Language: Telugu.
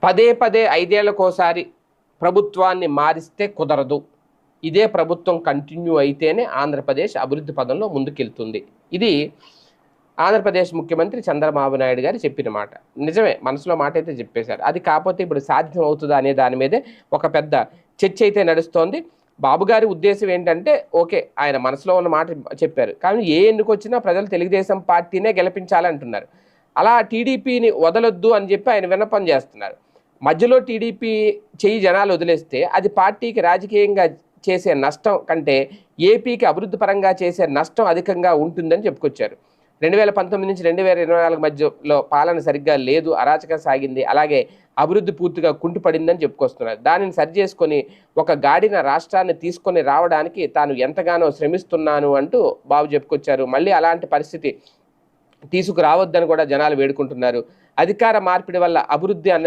పదే పదే 5 ఏళ్లకోసారి ప్రభుత్వాన్ని మారిస్తే కుదరదు. ఇదే ప్రభుత్వం కంటిన్యూ అయితేనే ఆంధ్రప్రదేశ్ అభివృద్ధి పదంలో ముందుకెళ్తుంది. ఇది ఆంధ్రప్రదేశ్ ముఖ్యమంత్రి చంద్రబాబు నాయుడు గారు చెప్పిన మాట. నిజమే, మనసులో మాట అయితే చెప్పేశారు. అది కాకపోతే ఇప్పుడు సాధ్యం అవుతుందా అనే దాని మీదే ఒక పెద్ద చర్చ అయితే నడుస్తోంది. బాబు గారి ఉద్దేశం ఏంటంటే, ఓకే, ఆయన మనసులో ఉన్న మాట చెప్పారు. కానీ ఏ ఎన్నికొచ్చినా ప్రజలు తెలుగుదేశం పార్టీనే గెలిపించాలంటున్నారు. అలా టీడీపీని వదలొద్దు అని చెప్పి ఆయన విన్నపం చేస్తున్నారు. మధ్యలో టీడీపీ చెయ్యి జనాలు వదిలేస్తే అది పార్టీకి రాజకీయంగా చేసే నష్టం కంటే ఏపీకి అభివృద్ధి పరంగా చేసే నష్టం అధికంగా ఉంటుందని చెప్పుకొచ్చారు. 2019 నుంచి 2024 మధ్యలో పాలన సరిగ్గా లేదు, అరాచకం సాగింది, అలాగే అభివృద్ధి పూర్తిగా కుంటుపడిందని చెప్పుకొస్తున్నారు. దానిని సరిచేసుకొని ఒక గాడిన రాష్ట్రాన్ని తీసుకొని రావడానికి తాను ఎంతగానో శ్రమిస్తున్నాను అంటూ బాబు చెప్పుకొచ్చారు. మళ్ళీ అలాంటి పరిస్థితి తీసుకురావద్దని కూడా జనాలు వేడుకుంటున్నారు. అధికార మార్పిడి వల్ల అభివృద్ధి అన్నది